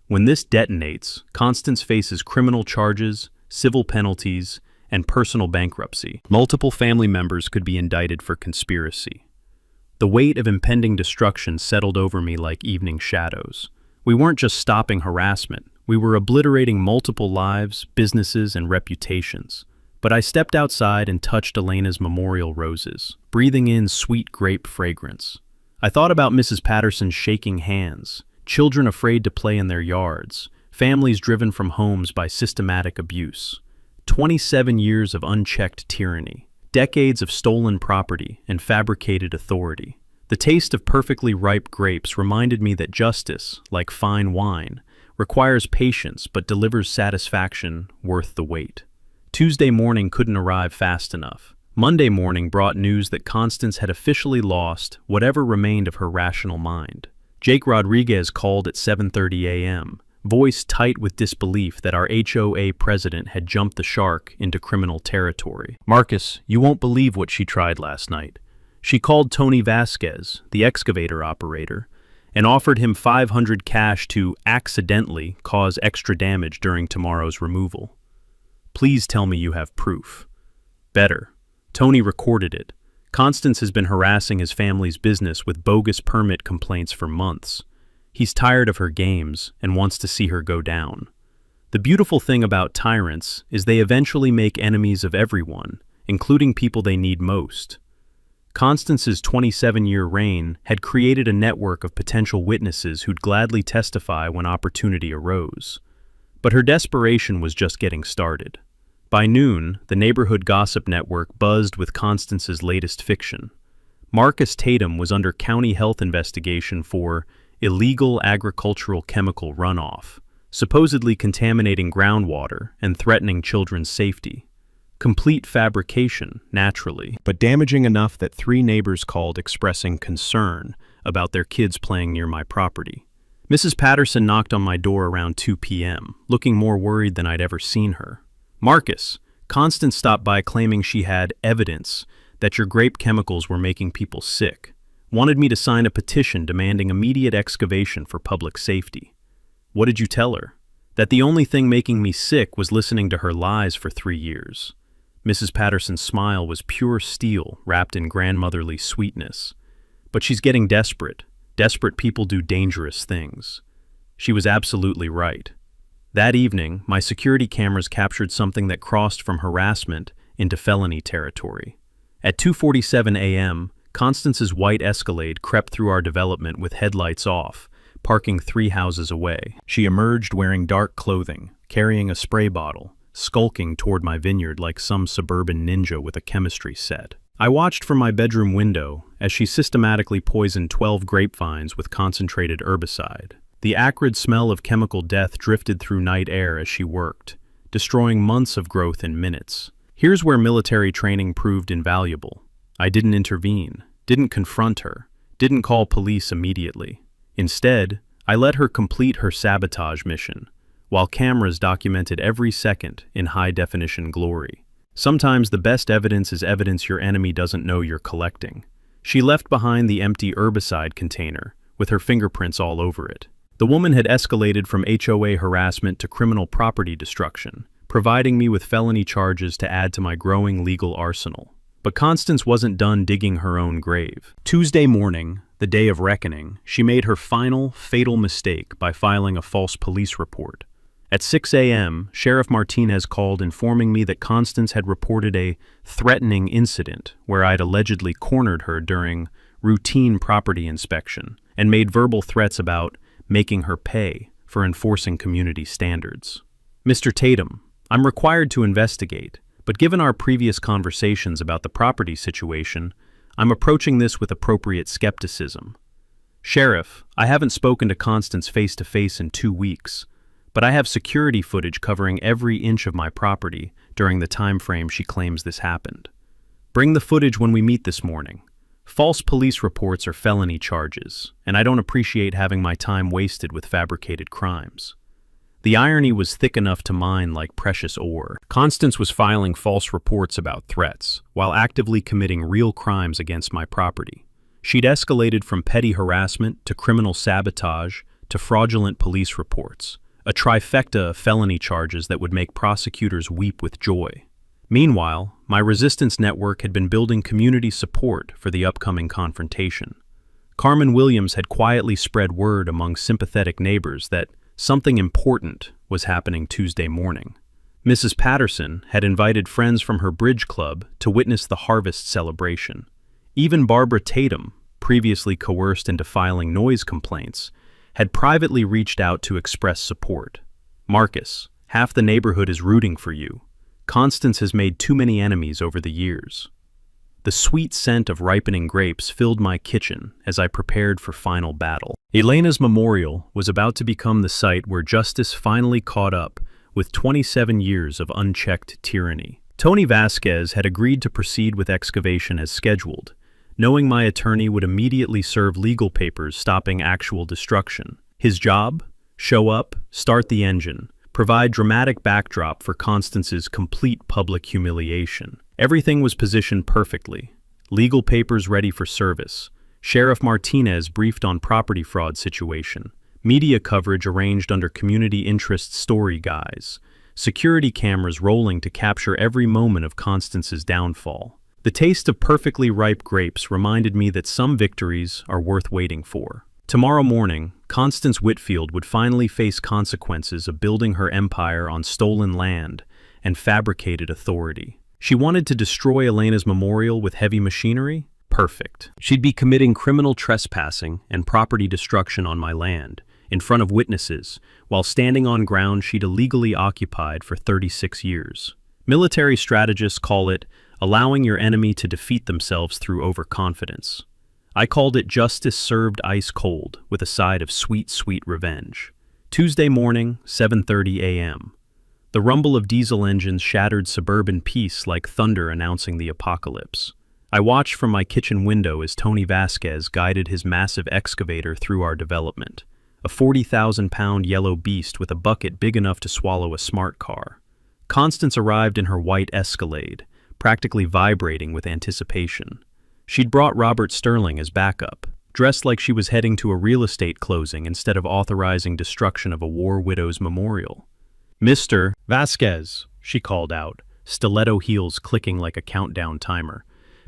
"when this detonates, Constance faces criminal charges, civil penalties, and personal bankruptcy. Multiple family members could be indicted for conspiracy." The weight of impending destruction settled over me like evening shadows. We weren't just stopping harassment, we were obliterating multiple lives, businesses, and reputations. But I stepped outside and touched Elena's memorial roses, breathing in sweet grape fragrance. I thought about Mrs. Patterson's shaking hands, children afraid to play in their yards, families driven from homes by systematic abuse. 27 years of unchecked tyranny, decades of stolen property and fabricated authority. The taste of perfectly ripe grapes reminded me that justice, like fine wine, requires patience but delivers satisfaction worth the wait. Tuesday morning couldn't arrive fast enough. Monday morning brought news that Constance had officially lost whatever remained of her rational mind. Jake Rodriguez called at 7:30 a.m., voice tight with disbelief that our HOA president had jumped the shark into criminal territory. "Marcus, you won't believe what she tried last night. She called Tony Vasquez, the excavator operator, and offered him $500 cash to accidentally cause extra damage during tomorrow's removal. Please tell me you have proof." "Better. Tony recorded it. Constance has been harassing his family's business with bogus permit complaints for months. He's tired of her games and wants to see her go down. The beautiful thing about tyrants is they eventually make enemies of everyone, including people they need most." Constance's 27-year reign had created a network of potential witnesses who'd gladly testify when opportunity arose. But her desperation was just getting started. By noon, the neighborhood gossip network buzzed with Constance's latest fiction. Marcus Tatum was under county health investigation for illegal agricultural chemical runoff, supposedly contaminating groundwater and threatening children's safety. Complete fabrication, naturally, but damaging enough that 3 neighbors called expressing concern about their kids playing near my property. Mrs. Patterson knocked on my door around 2 p.m., looking more worried than I'd ever seen her. "Marcus, Constance stopped by claiming she had evidence that your grape chemicals were making people sick. Wanted me to sign a petition demanding immediate excavation for public safety." "What did you tell her?" "That the only thing making me sick was listening to her lies for 3 years. Mrs. Patterson's smile was pure steel wrapped in grandmotherly sweetness. "But she's getting desperate. Desperate people do dangerous things." She was absolutely right. That evening, my security cameras captured something that crossed from harassment into felony territory. At 2:47 a.m., Constance's white Escalade crept through our development with headlights off, parking 3 houses away. She emerged wearing dark clothing, carrying a spray bottle, skulking toward my vineyard like some suburban ninja with a chemistry set. I watched from my bedroom window as she systematically poisoned 12 grapevines with concentrated herbicide. The acrid smell of chemical death drifted through night air as she worked, destroying months of growth in minutes. Here's where military training proved invaluable. I didn't intervene, didn't confront her, didn't call police immediately. Instead, I let her complete her sabotage mission, while cameras documented every second in high-definition glory. Sometimes the best evidence is evidence your enemy doesn't know you're collecting. She left behind the empty herbicide container, with her fingerprints all over it. The woman had escalated from HOA harassment to criminal property destruction, providing me with felony charges to add to my growing legal arsenal. But Constance wasn't done digging her own grave. Tuesday morning, the day of reckoning, she made her final, fatal mistake by filing a false police report. At 6 a.m., Sheriff Martinez called informing me that Constance had reported a threatening incident where I'd allegedly cornered her during routine property inspection and made verbal threats about making her pay for enforcing community standards. "Mr. Tatum, I'm required to investigate, but given our previous conversations about the property situation, I'm approaching this with appropriate skepticism. Sheriff, I haven't spoken to Constance face-to-face in 2 weeks, but I have security footage covering every inch of my property during the time frame she claims this happened. Bring the footage when we meet this morning. False police reports are felony charges, and I don't appreciate having my time wasted with fabricated crimes. The irony was thick enough to mine like precious ore. Constance was filing false reports about threats, while actively committing real crimes against my property. She'd escalated from petty harassment to criminal sabotage to fraudulent police reports, a trifecta of felony charges that would make prosecutors weep with joy. Meanwhile, my resistance network had been building community support for the upcoming confrontation. Carmen Williams had quietly spread word among sympathetic neighbors that something important was happening Tuesday morning. Mrs. Patterson had invited friends from her bridge club to witness the harvest celebration. Even Barbara Tatum, previously coerced into filing noise complaints, had privately reached out to express support. "Marcus, half the neighborhood is rooting for you. Constance has made too many enemies over the years." The sweet scent of ripening grapes filled my kitchen as I prepared for final battle. Elena's memorial was about to become the site where justice finally caught up with 27 years of unchecked tyranny. Tony Vasquez had agreed to proceed with excavation as scheduled, knowing my attorney would immediately serve legal papers stopping actual destruction. His job? Show up, start the engine, provide dramatic backdrop for Constance's complete public humiliation. Everything was positioned perfectly. Legal papers ready for service. Sheriff Martinez briefed on property fraud situation. Media coverage arranged under community interest story guise. Security cameras rolling to capture every moment of Constance's downfall. The taste of perfectly ripe grapes reminded me that some victories are worth waiting for. Tomorrow morning, Constance Whitfield would finally face consequences of building her empire on stolen land and fabricated authority. She wanted to destroy Elena's memorial with heavy machinery? Perfect. She'd be committing criminal trespassing and property destruction on my land, in front of witnesses, while standing on ground she'd illegally occupied for 36 years. Military strategists call it allowing your enemy to defeat themselves through overconfidence. I called it justice served ice cold, with a side of sweet, sweet revenge. Tuesday morning, 7:30 a.m. The rumble of diesel engines shattered suburban peace like thunder announcing the apocalypse. I watched from my kitchen window as Tony Vasquez guided his massive excavator through our development, a 40,000-pound yellow beast with a bucket big enough to swallow a smart car. Constance arrived in her white Escalade, practically vibrating with anticipation. She'd brought Robert Sterling as backup, dressed like she was heading to a real estate closing instead of authorizing destruction of a war widow's memorial. "Mr. Vasquez," she called out, stiletto heels clicking like a countdown timer.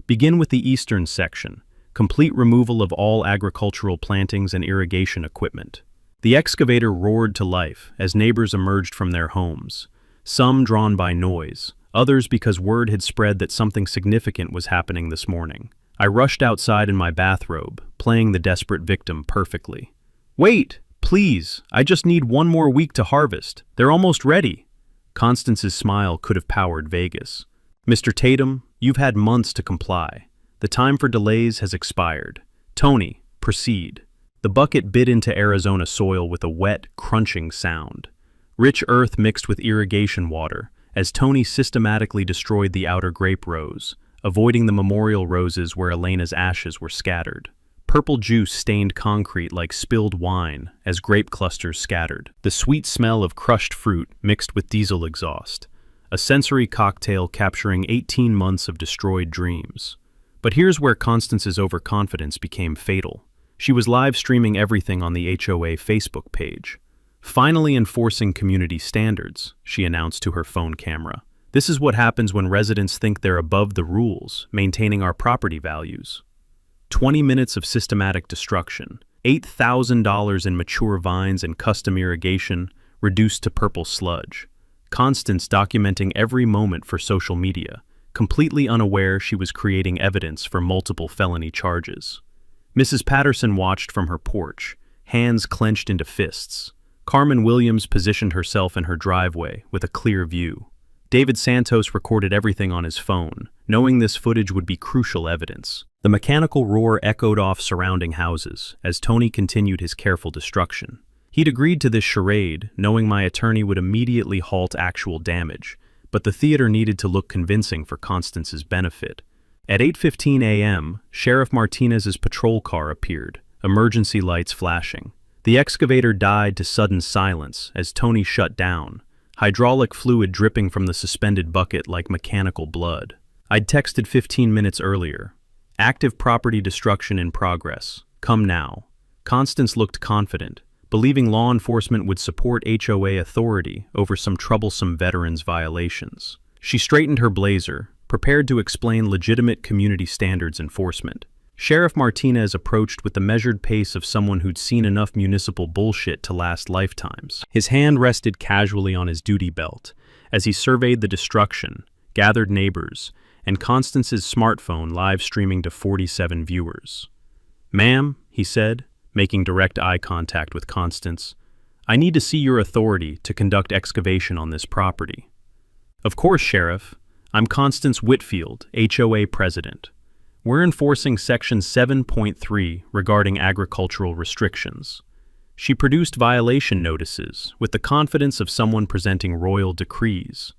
"Begin with the eastern section, complete removal of all agricultural plantings and irrigation equipment." The excavator roared to life as neighbors emerged from their homes, some drawn by noise, others because word had spread that something significant was happening this morning. I rushed outside in my bathrobe, playing the desperate victim perfectly. "Wait, please, I just need one more week to harvest. They're almost ready." Constance's smile could have powered Vegas. "Mr. Tatum, you've had months to comply. The time for delays has expired. Tony, proceed." The bucket bit into Arizona soil with a wet, crunching sound. Rich earth mixed with irrigation water, as Tony systematically destroyed the outer grape rows, avoiding the memorial roses where Elena's ashes were scattered. Purple juice stained concrete like spilled wine as grape clusters scattered. The sweet smell of crushed fruit mixed with diesel exhaust. A sensory cocktail capturing 18 months of destroyed dreams. But here's where Constance's overconfidence became fatal. She was live streaming everything on the HOA Facebook page. "Finally enforcing community standards," she announced to her phone camera. "This is what happens when residents think they're above the rules, maintaining our property values." 20 minutes of systematic destruction, $8,000 in mature vines and custom irrigation reduced to purple sludge. Constance documenting every moment for social media, completely unaware she was creating evidence for multiple felony charges. Mrs. Patterson watched from her porch, hands clenched into fists. Carmen Williams positioned herself in her driveway with a clear view. David Santos recorded everything on his phone, knowing this footage would be crucial evidence. The mechanical roar echoed off surrounding houses as Tony continued his careful destruction. He'd agreed to this charade, knowing my attorney would immediately halt actual damage, but the theater needed to look convincing for Constance's benefit. At 8:15 a.m., Sheriff Martinez's patrol car appeared, emergency lights flashing. The excavator died to sudden silence as Tony shut down, hydraulic fluid dripping from the suspended bucket like mechanical blood. I'd texted 15 minutes earlier. Active property destruction in progress. Come now. Constance looked confident, believing law enforcement would support HOA authority over some troublesome veterans' violations. She straightened her blazer, prepared to explain legitimate community standards enforcement. Sheriff Martinez approached with the measured pace of someone who'd seen enough municipal bullshit to last lifetimes. His hand rested casually on his duty belt as he surveyed the destruction, gathered neighbors, and Constance's smartphone live streaming to 47 viewers. "Ma'am," he said, making direct eye contact with Constance, "I need to see your authority to conduct excavation on this property." "Of course, Sheriff. I'm Constance Whitfield, HOA President. We're enforcing Section 7.3 regarding agricultural restrictions." She produced violation notices with the confidence of someone presenting royal decrees.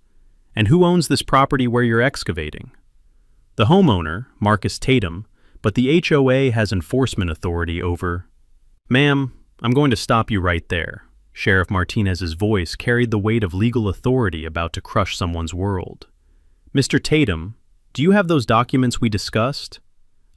"And who owns this property where you're excavating?" "The homeowner, Marcus Tatum, but the HOA has enforcement authority over—" "Ma'am, I'm going to stop you right there." Sheriff Martinez's voice carried the weight of legal authority about to crush someone's world. "Mr. Tatum, do you have those documents we discussed?"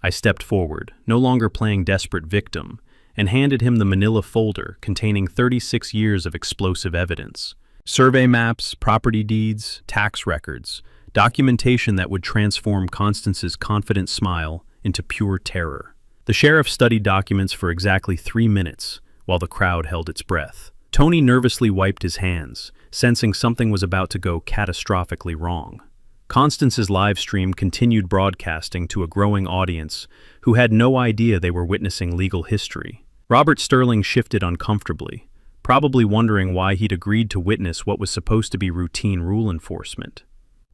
I stepped forward, no longer playing desperate victim, and handed him the manila folder containing 36 years of explosive evidence. Survey maps, property deeds, tax records, documentation that would transform Constance's confident smile into pure terror. The sheriff studied documents for exactly 3 minutes, while the crowd held its breath. Tony nervously wiped his hands, sensing something was about to go catastrophically wrong. Constance's live stream continued broadcasting to a growing audience who had no idea they were witnessing legal history. Robert Sterling shifted uncomfortably, probably wondering why he'd agreed to witness what was supposed to be routine rule enforcement.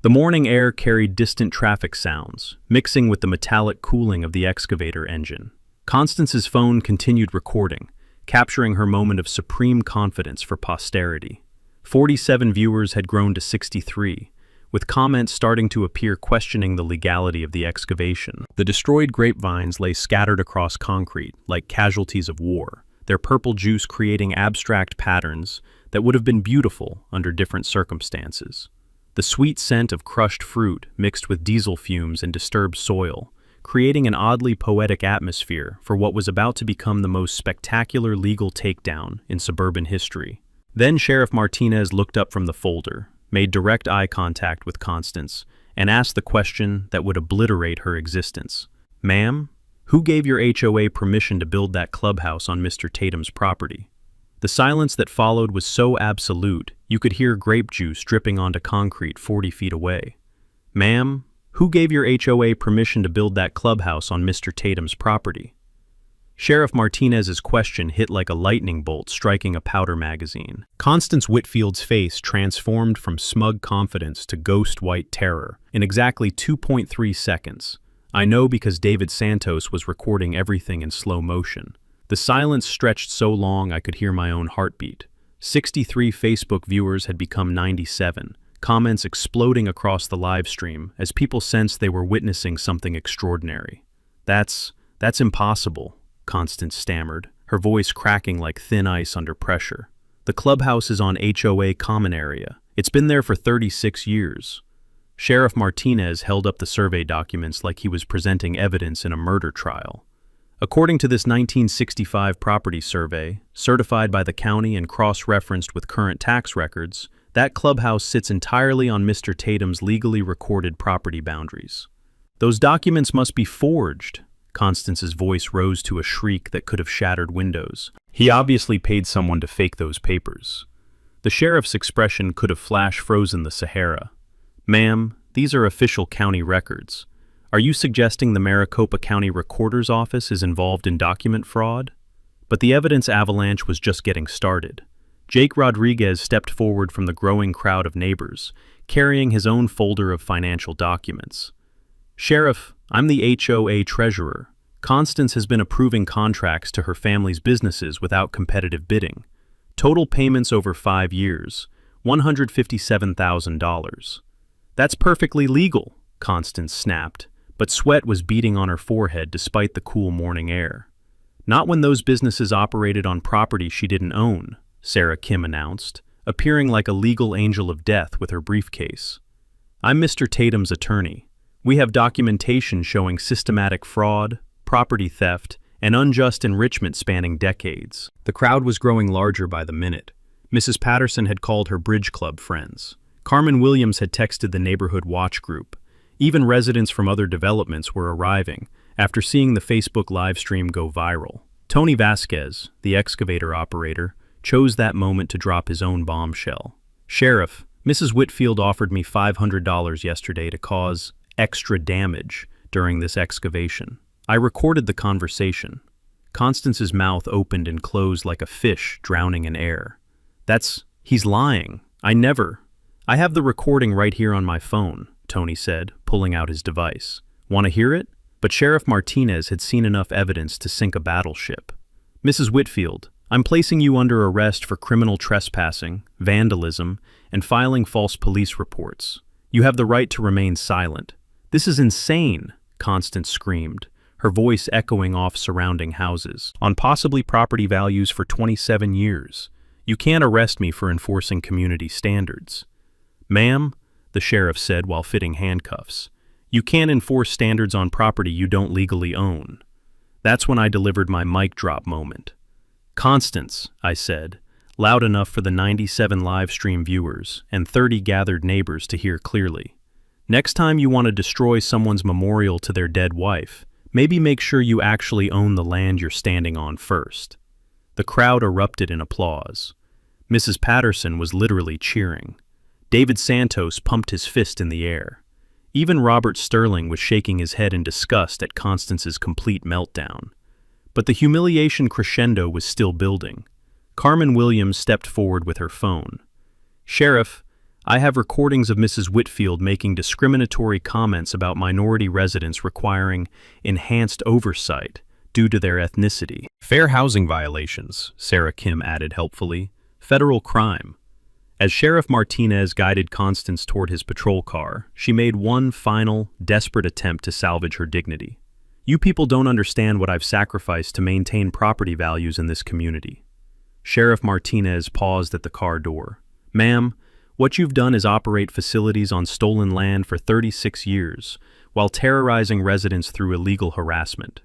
The morning air carried distant traffic sounds, mixing with the metallic cooling of the excavator engine. Constance's phone continued recording, capturing her moment of supreme confidence for posterity. 47 viewers had grown to 63, with comments starting to appear questioning the legality of the excavation. The destroyed grapevines lay scattered across concrete, like casualties of war, their purple juice creating abstract patterns that would have been beautiful under different circumstances. The sweet scent of crushed fruit mixed with diesel fumes and disturbed soil, creating an oddly poetic atmosphere for what was about to become the most spectacular legal takedown in suburban history. Then Sheriff Martinez looked up from the folder, made direct eye contact with Constance, and asked the question that would obliterate her existence. "Ma'am, who gave your HOA permission to build that clubhouse on Mr. Tatum's property?" The silence that followed was so absolute, you could hear grape juice dripping onto concrete 40 feet away. "Ma'am, who gave your HOA permission to build that clubhouse on Mr. Tatum's property?" Sheriff Martinez's question hit like a lightning bolt striking a powder magazine. Constance Whitfield's face transformed from smug confidence to ghost-white terror in exactly 2.3 seconds. I know because David Santos was recording everything in slow motion. The silence stretched so long I could hear my own heartbeat. 63 Facebook viewers had become 97, comments exploding across the live stream as people sensed they were witnessing something extraordinary. That's impossible," Constance stammered, her voice cracking like thin ice under pressure. "The clubhouse is on HOA common area. It's been there for 36 years. Sheriff Martinez held up the survey documents like he was presenting evidence in a murder trial. "According to this 1965 property survey, certified by the county and cross-referenced with current tax records, that clubhouse sits entirely on Mr. Tatum's legally recorded property boundaries." "Those documents must be forged." Constance's voice rose to a shriek that could have shattered windows. "He obviously paid someone to fake those papers." The sheriff's expression could have flash-frozen the Sahara. "Ma'am, these are official county records. Are you suggesting the Maricopa County Recorder's Office is involved in document fraud?" But the evidence avalanche was just getting started. Jake Rodriguez stepped forward from the growing crowd of neighbors, carrying his own folder of financial documents. "Sheriff, I'm the HOA treasurer. Constance has been approving contracts to her family's businesses without competitive bidding. Total payments over 5 years, $157,000. That's perfectly legal, Constance snapped, but sweat was beading on her forehead despite the cool morning air. Not when those businesses operated on property she didn't own, Sarah Kim announced, appearing like a legal angel of death with her briefcase. I'm Mr. Tatum's attorney. We have documentation showing systematic fraud, property theft, and unjust enrichment spanning decades. The crowd was growing larger by the minute. Mrs. Patterson had called her bridge club friends. Carmen Williams had texted the neighborhood watch group. Even residents from other developments were arriving after seeing the Facebook live stream go viral. Tony Vasquez, the excavator operator, chose that moment to drop his own bombshell. Sheriff, Mrs. Whitfield offered me $500 yesterday to cause extra damage during this excavation. I recorded the conversation. Constance's mouth opened and closed like a fish drowning in air. He's lying. I have the recording right here on my phone, Tony said, pulling out his device. Want to hear it? But Sheriff Martinez had seen enough evidence to sink a battleship. Mrs. Whitfield, I'm placing you under arrest for criminal trespassing, vandalism, and filing false police reports. You have the right to remain silent. This is insane, Constance screamed, her voice echoing off surrounding houses. On possibly property values for 27 years. You can't arrest me for enforcing community standards. Ma'am, the sheriff said while fitting handcuffs, you can't enforce standards on property you don't legally own. That's when I delivered my mic drop moment. Constance, I said, loud enough for the 97 live stream viewers and 30 gathered neighbors to hear clearly. Next time you want to destroy someone's memorial to their dead wife, maybe make sure you actually own the land you're standing on first. The crowd erupted in applause. Mrs. Patterson was literally cheering. David Santos pumped his fist in the air. Even Robert Sterling was shaking his head in disgust at Constance's complete meltdown. But the humiliation crescendo was still building. Carmen Williams stepped forward with her phone. Sheriff, I have recordings of Mrs. Whitfield making discriminatory comments about minority residents requiring enhanced oversight due to their ethnicity. Fair housing violations, Sarah Kim added helpfully. Federal crime. As Sheriff Martinez guided Constance toward his patrol car, she made one final, desperate attempt to salvage her dignity. You people don't understand what I've sacrificed to maintain property values in this community. Sheriff Martinez paused at the car door. Ma'am, what you've done is operate facilities on stolen land for 36 years, while terrorizing residents through illegal harassment.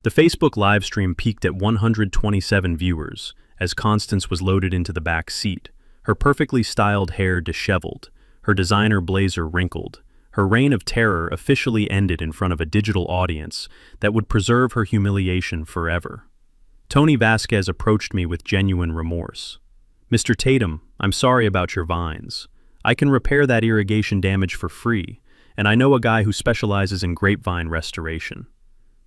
The Facebook livestream peaked at 127 viewers as Constance was loaded into the back seat, her perfectly styled hair disheveled, her designer blazer wrinkled. Her reign of terror officially ended in front of a digital audience that would preserve her humiliation forever. Tony Vasquez approached me with genuine remorse. Mr. Tatum, I'm sorry about your vines. I can repair that irrigation damage for free, and I know a guy who specializes in grapevine restoration.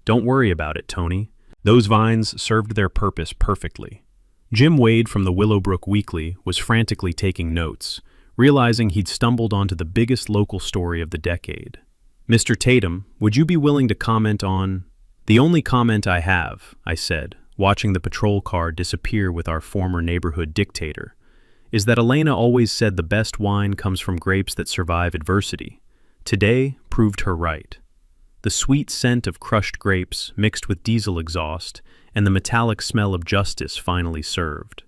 Don't worry about it, Tony. Those vines served their purpose perfectly. Jim Wade from the Willowbrook Weekly was frantically taking notes, realizing he'd stumbled onto the biggest local story of the decade. Mr. Tatum, would you be willing to comment on... The only comment I have, I said, watching the patrol car disappear with our former neighborhood dictator, is that Elena always said the best wine comes from grapes that survive adversity. Today proved her right. The sweet scent of crushed grapes mixed with diesel exhaust and the metallic smell of justice finally served.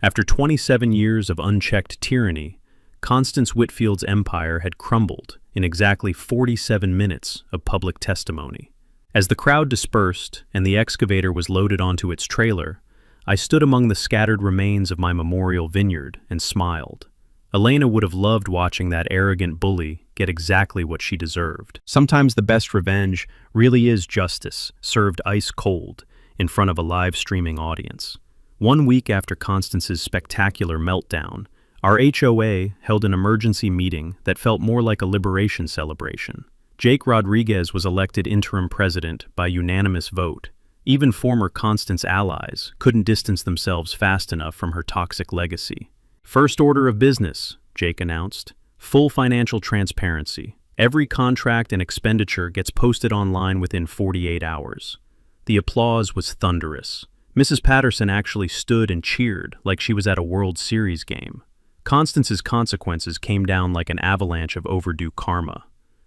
After 27 years of unchecked tyranny, Constance Whitfield's empire had crumbled in exactly 47 minutes of public testimony. As the crowd dispersed and the excavator was loaded onto its trailer, I stood among the scattered remains of my memorial vineyard and smiled. Elena would have loved watching that arrogant bully get exactly what she deserved. Sometimes the best revenge really is justice, served ice cold in front of a live streaming audience. 1 week after Constance's spectacular meltdown, our HOA held an emergency meeting that felt more like a liberation celebration. Jake Rodriguez was elected interim president by unanimous vote. Even former Constance allies couldn't distance themselves fast enough from her toxic legacy. First order of business, Jake announced. Full financial transparency. Every contract and expenditure gets posted online within 48 hours. The applause was thunderous. Mrs. Patterson actually stood and cheered like she was at a World Series game. Constance's consequences came down like an avalanche of overdue karma.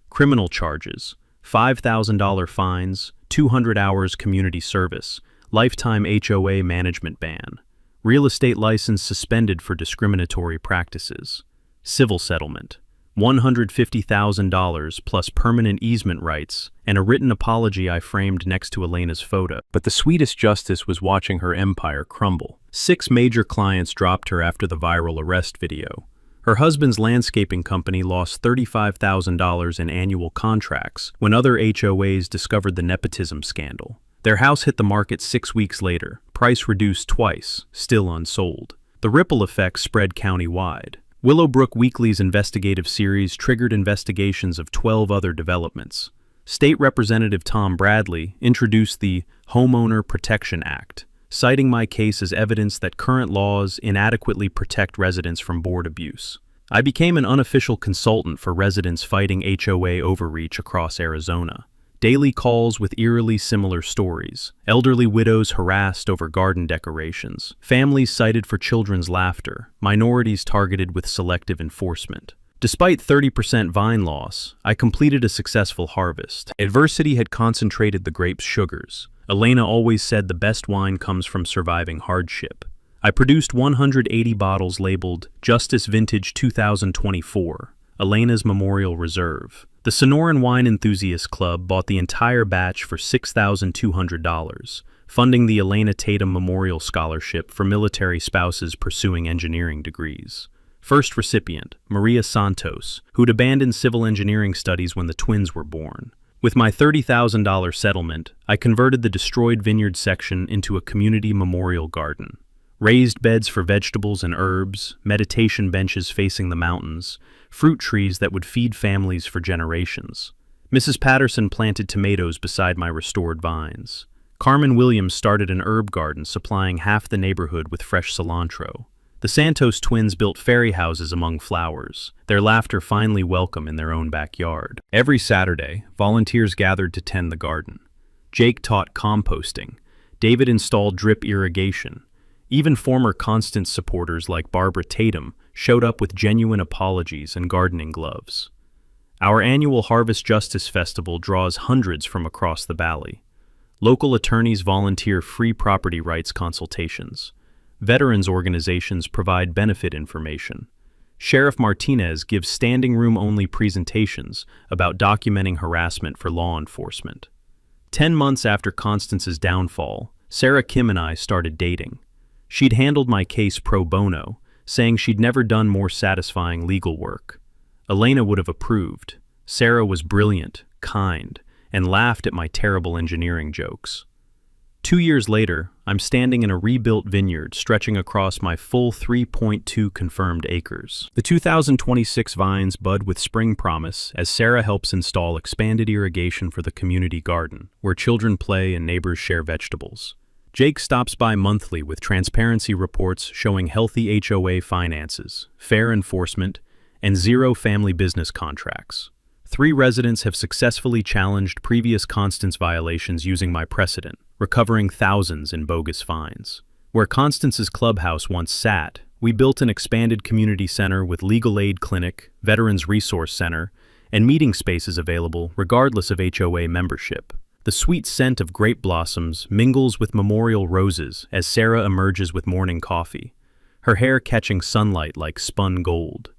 Criminal charges, $5,000 fines, 200 hours community service, lifetime HOA management ban, real estate license suspended for discriminatory practices, civil settlement, $150,000 plus permanent easement rights, and a written apology I framed next to Elena's photo. But the sweetest justice was watching her empire crumble. 6 major clients dropped her after the viral arrest video. Her husband's landscaping company lost $35,000 in annual contracts when other HOAs discovered the nepotism scandal. Their house hit the market 6 weeks later, price reduced twice, still unsold. The ripple effect spread countywide. Willowbrook Weekly's investigative series triggered investigations of 12 other developments. State Representative Tom Bradley introduced the Homeowner Protection Act, citing my case as evidence that current laws inadequately protect residents from board abuse. I became an unofficial consultant for residents fighting HOA overreach across Arizona. Daily calls with eerily similar stories. Elderly widows harassed over garden decorations. Families cited for children's laughter. Minorities targeted with selective enforcement. Despite 30% vine loss, I completed a successful harvest. Adversity had concentrated the grape's sugars. Elena always said the best wine comes from surviving hardship. I produced 180 bottles labeled Justice Vintage 2024, Elena's Memorial Reserve. The Sonoran Wine Enthusiast Club bought the entire batch for $6,200, funding the Elena Tatum Memorial Scholarship for military spouses pursuing engineering degrees. First recipient, Maria Santos, who'd abandoned civil engineering studies when the twins were born. With my $30,000 settlement, I converted the destroyed Vineyard section into a community memorial garden. Raised beds for vegetables and herbs, meditation benches facing the mountains, fruit trees that would feed families for generations. Mrs. Patterson planted tomatoes beside my restored vines. Carmen Williams started an herb garden supplying half the neighborhood with fresh cilantro. The Santos twins built fairy houses among flowers, their laughter finally welcome in their own backyard. Every Saturday, volunteers gathered to tend the garden. Jake taught composting. David installed drip irrigation. Even former Constance supporters like Barbara Tatum showed up with genuine apologies and gardening gloves. Our annual Harvest Justice Festival draws hundreds from across the valley. Local attorneys volunteer free property rights consultations. Veterans organizations provide benefit information. Sheriff Martinez gives standing room-only presentations about documenting harassment for law enforcement. 10 months after Constance's downfall, Sarah Kim and I started dating. She'd handled my case pro bono, saying she'd never done more satisfying legal work. Elena would have approved. Sarah was brilliant, kind, and laughed at my terrible engineering jokes. 2 years later, I'm standing in a rebuilt vineyard stretching across my full 3.2 confirmed acres. The 2026 vines bud with spring promise as Sarah helps install expanded irrigation for the community garden, where children play and neighbors share vegetables. Jake stops by monthly with transparency reports showing healthy HOA finances, fair enforcement, and zero family business contracts. 3 residents have successfully challenged previous Constance violations using my precedent, recovering thousands in bogus fines. Where Constance's clubhouse once sat, we built an expanded community center with legal aid clinic, veterans resource center, and meeting spaces available regardless of HOA membership. The sweet scent of grape blossoms mingles with memorial roses as Sarah emerges with morning coffee, her hair catching sunlight like spun gold.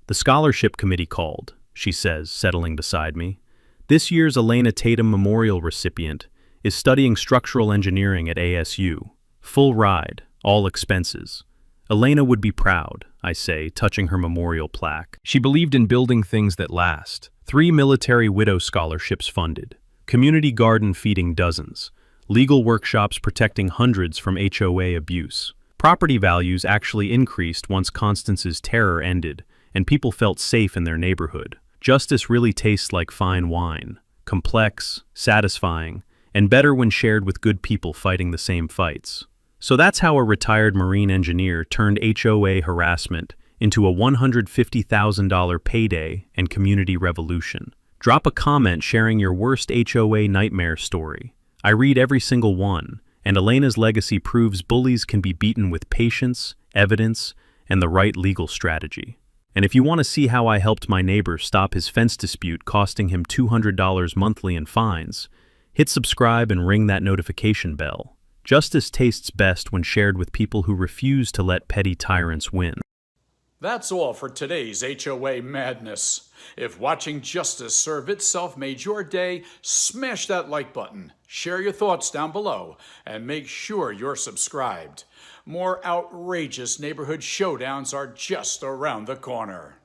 The scholarship committee called, she says, settling beside me. This year's Elena Tatum Memorial recipient is studying structural engineering at ASU. Full ride, all expenses. Elena would be proud, I say, touching her memorial plaque. She believed in building things that last. 3 military widow scholarships funded. Community garden feeding dozens. Legal workshops protecting hundreds from HOA abuse. Property values actually increased once Constance's terror ended, and people felt safe in their neighborhood. Justice really tastes like fine wine. Complex, satisfying, and better when shared with good people fighting the same fights. So that's how a retired marine engineer turned HOA harassment into a $150,000 payday and community revolution. Drop a comment sharing your worst HOA nightmare story. I read every single one, And Elena's legacy proves bullies can be beaten with patience, evidence, and the right legal strategy. And if you want to see how I helped my neighbor stop his fence dispute costing him $200 monthly in fines, hit subscribe and ring that notification bell. Justice tastes best when shared with people who refuse to let petty tyrants win. That's all for today's HOA madness. If watching justice serve itself made your day, smash that like button, share your thoughts down below, and make sure you're subscribed. More outrageous neighborhood showdowns are just around the corner.